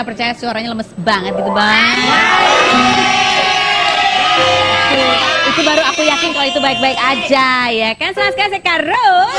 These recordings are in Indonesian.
nggak percaya suaranya lemes banget gitu bang. Itu baru aku yakin kalau itu baik-baik aja ya kan. Selamat sekali saya Karus.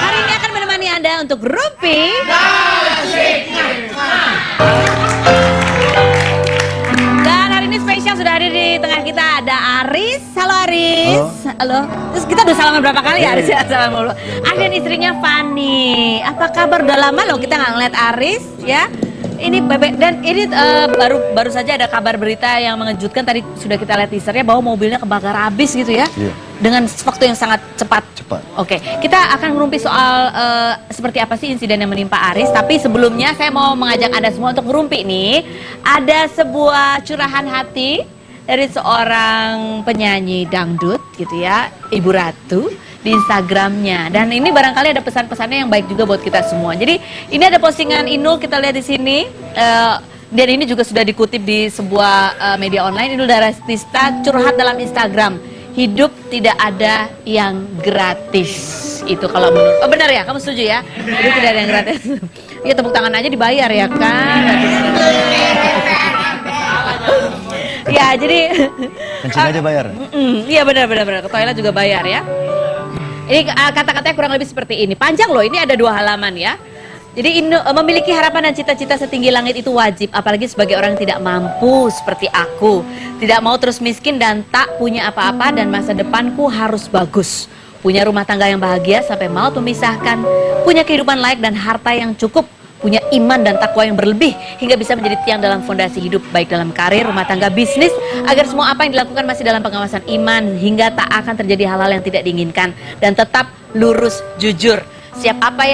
Hari ini akan menemani Anda untuk Rumpi. Dan hari ini spesial sudah hadir di tengah kita ada Aris. Halo Aris. Halo. Terus kita udah salaman berapa kali ya Aris ya? Salam dulu. Dan istrinya Fanny. Apa kabar? Udah lama loh kita nggak ngeliat Aris ya. Ini bebek dan ini baru saja ada kabar berita yang mengejutkan. Tadi sudah kita lihat teasernya bahwa mobilnya kebakar habis gitu ya. Iya. Dengan waktu yang sangat cepat. Oke, kita akan ngerumpi soal seperti apa sih insiden yang menimpa Aris. Tapi sebelumnya saya mau mengajak Anda semua untuk ngerumpi nih. Ada sebuah curahan hati dari seorang penyanyi dangdut gitu ya, Ibu Ratu di Instagramnya. Dan ini barangkali ada pesan-pesannya yang baik juga buat kita semua. Jadi ini ada postingan Inul, kita lihat di sini. Dan ini juga sudah dikutip di sebuah media online. Inul Daratista curhat dalam Instagram. Hidup tidak ada yang gratis. Itu kalau menurut, benar ya? Kamu setuju ya? Hidup tidak ada yang gratis. Ya tepuk tangan aja dibayar ya kan? Ya jadi kencing aja bayar. Iya benar. Ke toilet juga bayar ya. Ini kata-katanya kurang lebih seperti ini. Panjang loh, ini ada 2 halaman ya. Jadi memiliki harapan dan cita-cita setinggi langit itu wajib, apalagi sebagai orang yang tidak mampu seperti aku. Tidak mau terus miskin dan tak punya apa-apa, dan masa depanku harus bagus. Punya rumah tangga yang bahagia sampai maut memisahkan. Punya kehidupan layak dan harta yang cukup. Punya iman dan takwa yang berlebih hingga bisa menjadi tiang dalam fondasi hidup, baik dalam karir, rumah tangga, bisnis, agar semua apa yang dilakukan masih dalam pengawasan iman hingga tak akan terjadi hal-hal yang tidak diinginkan, dan tetap lurus jujur. Apa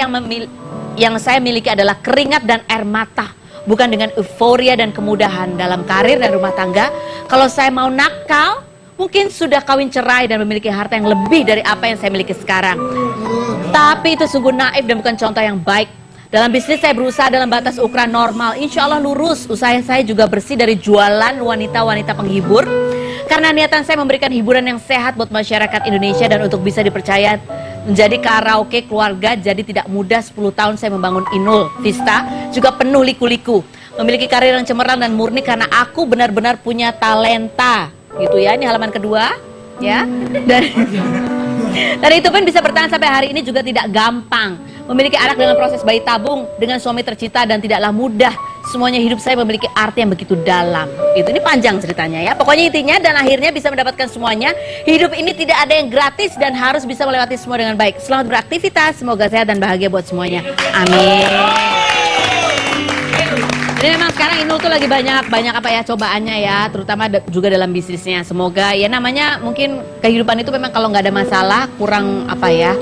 yang saya miliki adalah keringat dan air mata, bukan dengan euforia dan kemudahan dalam karir dan rumah tangga. Kalau saya mau nakal, mungkin sudah kawin cerai dan memiliki harta yang lebih dari apa yang saya miliki sekarang. Tapi itu sungguh naif dan bukan contoh yang baik. Dalam bisnis saya berusaha dalam batas ukuran normal. Insya Allah lurus. Usaha saya juga bersih dari jualan wanita-wanita penghibur. Karena niatan saya memberikan hiburan yang sehat buat masyarakat Indonesia dan untuk bisa dipercaya menjadi karaoke keluarga. Jadi tidak mudah 10 tahun saya membangun Inul Vista. Juga penuh liku-liku. Memiliki karir yang cemerlang dan murni karena aku benar-benar punya talenta. Gitu ya, ini halaman kedua. Ya. Dan itu pun bisa bertahan sampai hari ini juga tidak gampang. Memiliki anak dengan proses bayi tabung, dengan suami tercinta dan tidaklah mudah. Semuanya hidup saya memiliki arti yang begitu dalam. Ini panjang ceritanya ya. Pokoknya intinya dan akhirnya bisa mendapatkan semuanya. Hidup ini tidak ada yang gratis dan harus bisa melewati semua dengan baik. Selamat beraktivitas, semoga sehat dan bahagia buat semuanya. Amin. Jadi memang sekarang Inul tuh lagi banyak apa ya cobaannya ya, terutama juga dalam bisnisnya. Semoga ya namanya mungkin kehidupan itu memang kalau nggak ada masalah kurang apa ya,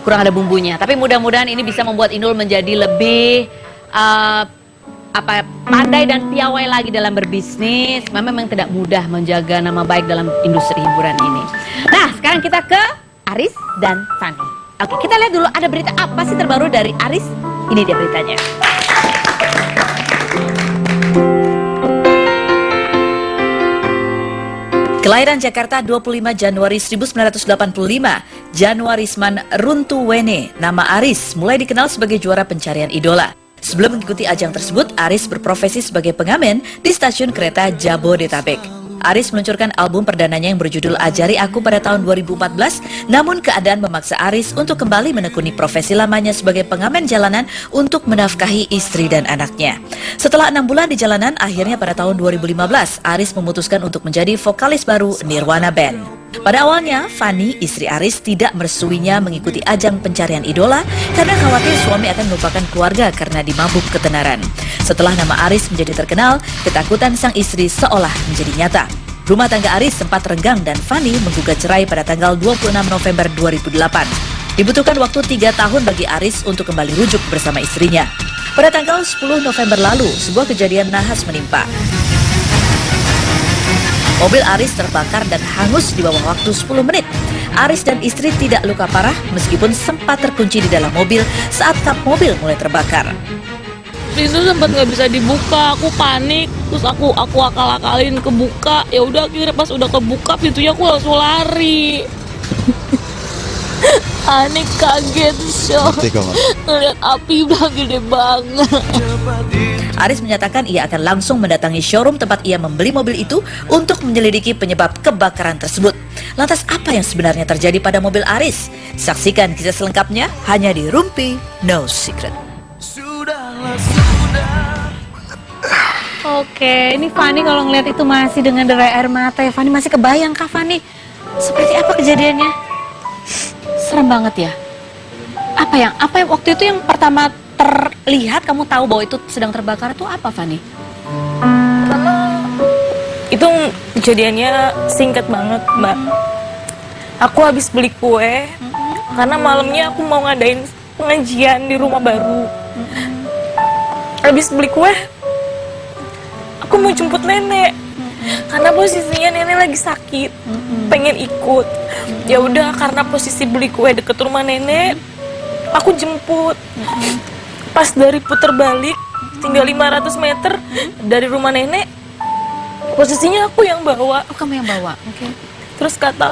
kurang ada bumbunya. Tapi mudah-mudahan ini bisa membuat Inul menjadi lebih pandai dan piawai lagi dalam berbisnis. Memang tidak mudah menjaga nama baik dalam industri hiburan ini. Nah sekarang kita ke Aris dan Fanny. Oke, kita lihat dulu ada berita apa sih terbaru dari Aris. Ini dia beritanya. Kelahiran Jakarta 25 Januari 1985, Januarisman Runtuwene, nama Aris mulai dikenal sebagai juara pencarian idola. Sebelum mengikuti ajang tersebut, Aris berprofesi sebagai pengamen di stasiun kereta Jabodetabek. Aris meluncurkan album perdananya yang berjudul Ajari Aku pada tahun 2014, namun keadaan memaksa Aris untuk kembali menekuni profesi lamanya sebagai pengamen jalanan untuk menafkahi istri dan anaknya. Setelah 6 bulan di jalanan, akhirnya pada tahun 2015, Aris memutuskan untuk menjadi vokalis baru Nirwana Band. Pada awalnya, Fanny, istri Aris, tidak merestuinya mengikuti ajang pencarian idola karena khawatir suami akan melupakan keluarga karena dimabuk ketenaran. Setelah nama Aris menjadi terkenal, ketakutan sang istri seolah menjadi nyata. Rumah tangga Aris sempat renggang dan Fanny menggugat cerai pada tanggal 26 November 2008. Dibutuhkan waktu 3 tahun bagi Aris untuk kembali rujuk bersama istrinya. Pada tanggal 10 November lalu, sebuah kejadian nahas menimpa. Mobil Aris terbakar dan hangus di bawah waktu 10 menit. Aris dan istri tidak luka parah meskipun sempat terkunci di dalam mobil saat kap mobil mulai terbakar. Pintu sempat nggak bisa dibuka, aku panik, terus aku akal-akalin kebuka. Ya udah akhirnya pas udah kebuka pintunya aku langsung lari. Panik, kaget, shock. Ngerti kok, Mak. Ngeliat api udah gede banget. Aris menyatakan ia akan langsung mendatangi showroom tempat ia membeli mobil itu untuk menyelidiki penyebab kebakaran tersebut. Lantas apa yang sebenarnya terjadi pada mobil Aris? Saksikan kisah selengkapnya hanya di Rumpi No Secret. Oke, ini Fani kalau ngeliat itu masih dengan derai air mata ya. Fani masih kebayang kah Fani? Seperti apa kejadiannya? Serem banget ya. Apa yang waktu itu yang pertama terlihat kamu tahu bahwa itu sedang terbakar itu apa Fani? Karena itu kejadiannya singkat banget, Mbak. Aku habis beli kue karena malamnya aku mau ngadain pengajian di rumah baru. Habis beli kue, aku mau jemput nenek. Karena posisinya nenek lagi sakit, pengen ikut. Ya udah, karena posisi beli kue deket rumah nenek, aku jemput. Pas dari puter balik, tinggal 500 meter dari rumah nenek, posisinya aku yang bawa. Oh, kamu yang bawa. Oke. Terus kata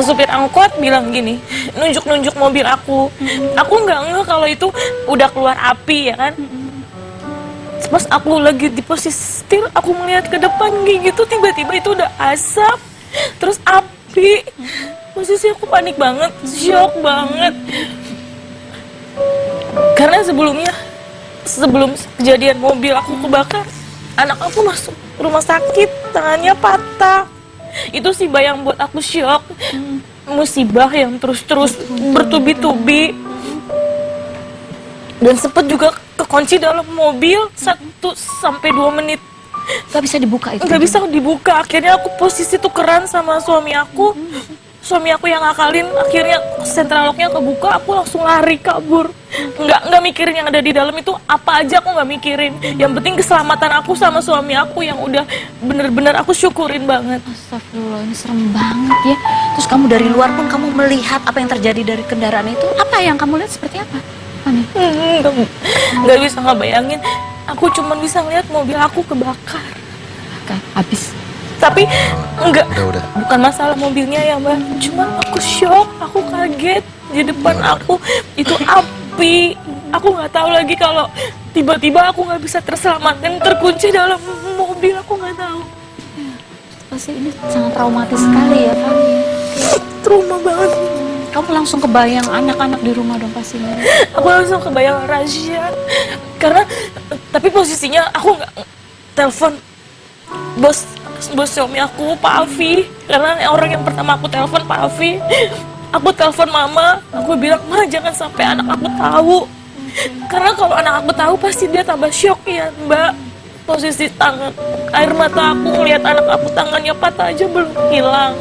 supir angkot bilang gini, nunjuk mobil aku. Aku nggak ngeh kalau itu udah keluar api ya kan. Pas aku lagi di posisi setir, aku melihat ke depan gitu, tiba-tiba itu udah asap, terus api. Posisi aku panik banget, shock banget. Karena sebelum kejadian mobil aku kebakar, anak aku masuk rumah sakit, tangannya patah. Itu sih yang buat aku shock. Musibah yang terus bertubi-tubi. Dan sempet juga kekunci dalam mobil 1 sampai 2 menit. Gak bisa dibuka itu? Gak bisa dibuka. Akhirnya aku posisi tukeran sama suami aku. Suami aku yang ngakalin. Akhirnya sentral locknya kebuka. Aku langsung lari kabur. Nggak mikirin yang ada di dalam itu apa aja, aku nggak mikirin. Yang penting keselamatan aku sama suami aku yang udah bener-bener aku syukurin banget. Astagfirullah, ini serem banget ya. Terus kamu dari luar pun kamu melihat apa yang terjadi dari kendaraan itu. Apa yang kamu lihat seperti apa? Fani? Nggak bisa ngebayangin. Aku cuma bisa ngeliat mobil aku kebakar. Habis. Tapi enggak, Udah. bukan masalah mobilnya ya Mbak. Cuma aku shock, aku kaget di depan aku itu api. Aku nggak tahu lagi kalau tiba-tiba aku nggak bisa terselamatkan, terkunci dalam mobil, aku nggak tahu. Pasti ini sangat traumatis sekali ya Fani. Trauma banget. Kamu langsung kebayang anak-anak di rumah dong pastinya. Aku langsung kebayang razia. Karena tapi posisinya aku nggak telepon bos suami aku, Pak Afi. Karena orang yang pertama aku telepon Pak Afi. Aku telepon mama, aku bilang, "Ma, jangan sampai anak aku tahu." Karena kalau anak aku tahu pasti dia tambah shock ya, Mbak. Posisi tangan, air mata aku ngeliat anak aku tangannya patah aja belum hilang.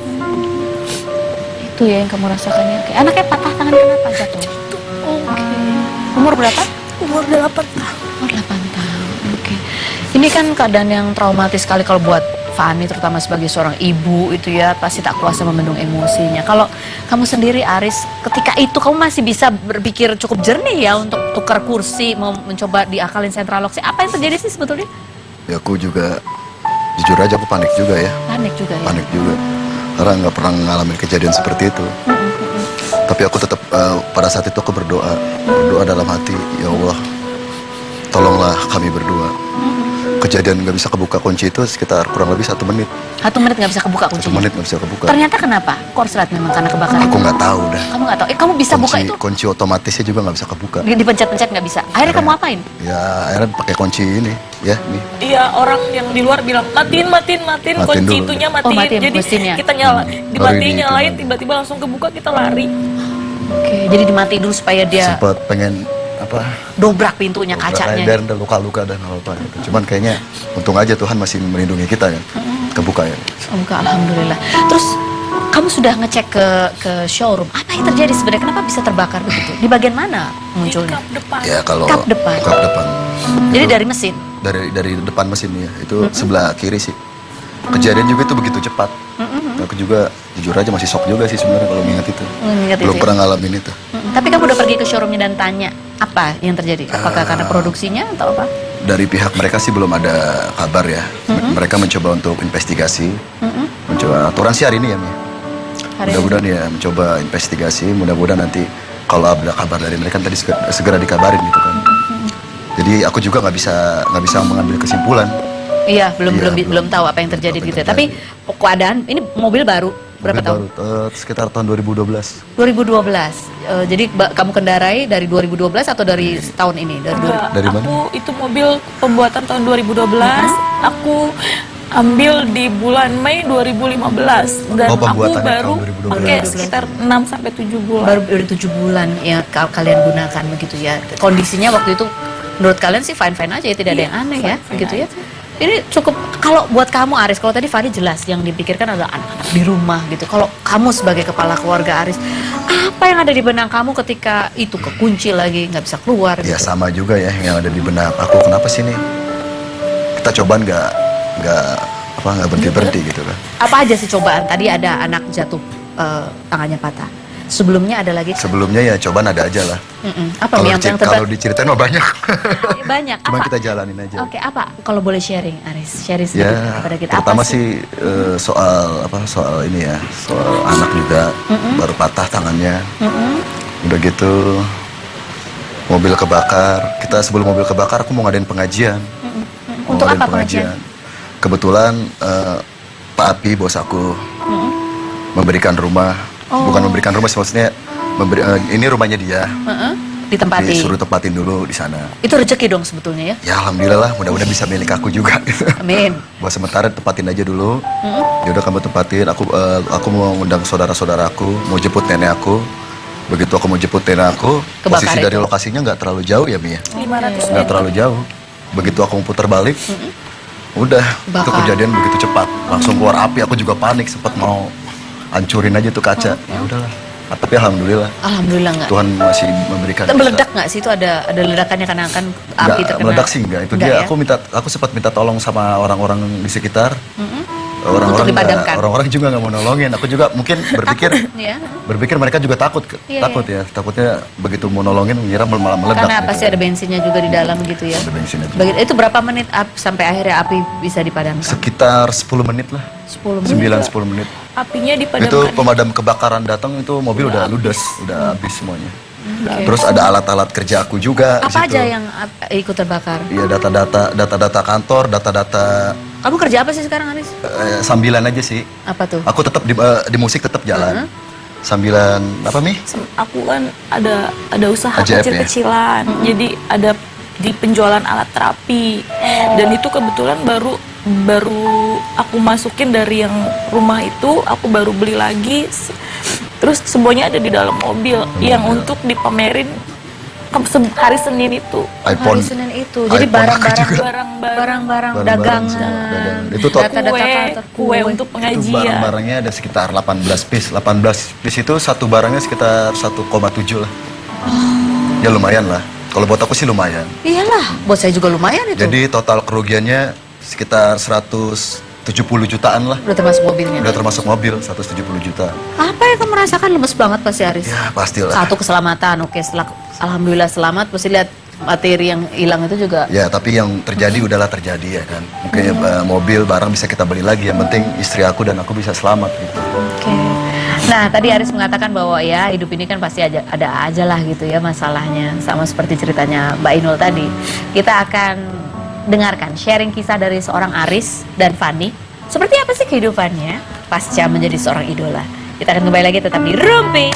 Itu ya yang kamu rasakan ya. Oke. Anaknya patah tangan kenapa jatuh? Oke. Umur berapa? Umur 8 tahun. Umur 8 tahun. Oke. Ini kan keadaan yang traumatis sekali kalau buat Fani, terutama sebagai seorang ibu itu ya, pasti tak kuasa membendung emosinya. Kalau kamu sendiri Aris, ketika itu kamu masih bisa berpikir cukup jernih ya untuk tukar kursi, mau mencoba diakalin sentral lock. Apa yang terjadi sih sebetulnya? Ya aku juga, jujur aja aku panik juga ya. Panik juga ya? Panik juga. Karena nggak pernah ngalamin kejadian seperti itu. Tapi aku tetap, pada saat itu aku berdoa. Berdoa dalam hati, ya Allah, tolonglah kami berdua. Kejadian nggak bisa kebuka kunci itu sekitar kurang lebih 1 menit. 1 menit nggak bisa kebuka 1 kuncinya? menit nggak bisa kebuka. Ternyata kenapa? Korslet memang karena kebakaran? Aku nggak tahu dah. Kamu nggak tahu? Kamu bisa buka itu? Kunci otomatisnya juga nggak bisa kebuka. Dipencet-pencet nggak bisa? Akhirnya kamu apain? Ya akhirnya pakai kunci ini, ya nih. Iya, orang yang di luar bilang matiin Matiin kunci dulu. itunya Oh, matiin Jadi mesinnya. kita dimatiin, Baru ini nyalain, itu. tiba-tiba langsung kebuka, kita lari. Oke, jadi dimatiin dulu supaya dia Sempat pengen apa? dobrak pintunya, kacanya. Dan ada luka-luka dan apa gitu. Cuman kayaknya untung aja Tuhan masih melindungi kita kan. Kebuka ya. Semoga alhamdulillah. Terus kamu sudah ngecek ke showroom. Apa yang terjadi sebenarnya? Kenapa bisa terbakar begitu? Di bagian mana Di munculnya? kap depan. Ya kalau Kap depan. Kap depan. Jadi Itu dari mesin. dari depan mesin ya. Itu sebelah kiri sih. Kejadian juga itu begitu cepat. Aku juga jujur aja masih shock juga sih sebenarnya kalau mengingat itu. Mengingat Belum itu ya? pernah ngalamin itu. Tapi kamu udah pergi ke showroomnya dan tanya apa yang terjadi? Apakah karena produksinya atau apa? Dari pihak mereka sih belum ada kabar ya. Mereka mencoba untuk investigasi. Mencoba aturan sih hari ini ya, Mi. hari ini? Mudah-mudahan ya mencoba investigasi, mudah-mudahan nanti kalau ada kabar dari mereka tadi segera dikabarin gitu kan. Jadi aku juga nggak bisa mengambil kesimpulan. Iya, belum Iya, belum tahu apa yang terjadi apa yang gitu. terjadi. Tapi keadaan ini mobil baru berapa tahun? Baru, sekitar tahun 2012. 2012. Jadi kamu kendarai dari 2012 atau dari tahun ini? Dari mana? Aku itu mobil pembuatan tahun 2012. Aku ambil di bulan Mei 2015 dan Oh, aku pembuatannya baru tahun 2012. pakai sekitar 6 sampai 7 bulan. Baru dari 7 bulan ya kalian gunakan begitu ya. Kondisinya waktu itu menurut kalian sih fine-fine aja ya, tidak ada yang aneh ya, fine-fine gitu ya. aja. Ini cukup, kalau buat kamu Aris, kalau tadi Fani jelas yang dipikirkan adalah anak-anak di rumah gitu. Kalau kamu sebagai kepala keluarga Aris, apa yang ada di benak kamu ketika itu kekunci lagi, nggak bisa keluar Ya gitu? sama juga ya yang ada di benak aku. Kenapa sih nih? Kita cobaan nggak berhenti gitu kan. Apa aja sih cobaan? Tadi ada anak jatuh, tangannya patah. Sebelumnya ada lagi? Sebelumnya ya cobaan ada aja lah. Apa yang Kalau diceritain mah banyak. banyak? Cuma Apa? kita jalanin aja. Oke, apa? Kalau boleh sharing, Aris, sharing sedikit Ya, kepada kita. pertama Apa sih? sih soal ini ya, soal anak juga baru patah tangannya. Udah gitu mobil kebakar. Kita sebelum mobil kebakar aku mau ngadain pengajian. Mau Untuk ngadain apa pengajian? Kebetulan Pak Api bos aku memberikan rumah, bukan memberikan rumah sih, maksudnya ini rumahnya dia. Ditempatin. Disuruh tempatin dulu di sana. Itu rezeki dong sebetulnya ya. Ya alhamdulillah, mudah-mudahan bisa milik aku juga. Amin. Buat sementara tempatin aja dulu. Ya udah kamu tempatin. Aku mau ngundang saudara-saudaraku, mau jemput nenek aku. Begitu aku mau jemput nenek aku, Kebakar posisi itu. dari lokasinya nggak terlalu jauh ya Mia. 500 Nggak terlalu jauh. Begitu aku mau putar balik, udah itu Bakar. kejadian begitu cepat. Langsung keluar api. Aku juga panik, sempat mau hancurin aja tuh kaca. Ya udahlah. Tapi alhamdulillah Alhamdulillah nggak. Tuhan masih memberikan. Meledak nggak sih itu ada ledakannya karena kan api Nggak, terkena? meledak sih enggak. Itu Nggak dia. ya? Aku sempat minta tolong sama orang-orang di sekitar. Untuk dipadamkan. Orang-orang juga nggak mau nolongin. Aku juga mungkin Ya. berpikir mereka juga takut, Iya, ya. Takutnya begitu mau nolongin mengira malah meledak. Karena gitu. pasti ada bensinnya juga di dalam gitu ya. Ada bensinnya juga. Itu berapa menit sampai akhirnya api bisa dipadamkan? Sekitar 10 menit lah. 10 menit. 9-10 menit. apinya Itu dipadamkan. pemadam kebakaran datang, itu mobil udah ludes, udah habis semuanya. Oke. Terus ada alat-alat kerja aku juga di Apa situ. aja yang ikut terbakar? Iya, data-data kantor, data-data Kamu kerja apa sih sekarang, Aris? sambilan aja sih. Apa tuh? Aku tetap di musik tetap jalan. Sambilan apa Mi? Aku kan ada usaha AJF ya? kecil-kecilan. Jadi ada di penjualan alat terapi. Dan itu kebetulan baru aku masukin dari yang rumah itu, aku baru beli lagi. Terus semuanya ada di dalam mobil yang untuk dipamerin hari Senin itu. iPhone. Hari Senin itu. Jadi iPhone aku barang-barang juga. barang-barang Barang-barang dagangan. semua, dagangan. Itu total. Data-data kantor, Kue untuk Itu pengajian. barang-barangnya ada sekitar 18 piece. 18 piece itu satu barangnya sekitar 1,7 lah. Ya lumayan lah. Kalau buat aku sih lumayan. Iyalah, buat saya juga lumayan itu. Jadi total kerugiannya sekitar 170 jutaan lah. Udah termasuk mobilnya. Udah termasuk mobil 170 juta. Apa yang kamu rasakan? Lemes banget pasti, Aris. Ya pastilah. Satu keselamatan, oke. Setelah alhamdulillah selamat, pasti lihat materi yang hilang itu juga. Ya tapi yang terjadi udahlah terjadi ya kan. Mungkin mobil barang bisa kita beli lagi. Yang penting istri aku dan aku bisa selamat gitu. Oke. Nah, tadi Aris mengatakan bahwa ya hidup ini kan pasti ada aja lah gitu ya masalahnya. Sama seperti ceritanya Mbak Inul tadi. Kita akan dengarkan sharing kisah dari seorang Aris dan Fani. Seperti apa sih kehidupannya pasca menjadi seorang idola. Kita akan kembali lagi tetap di Rumpi.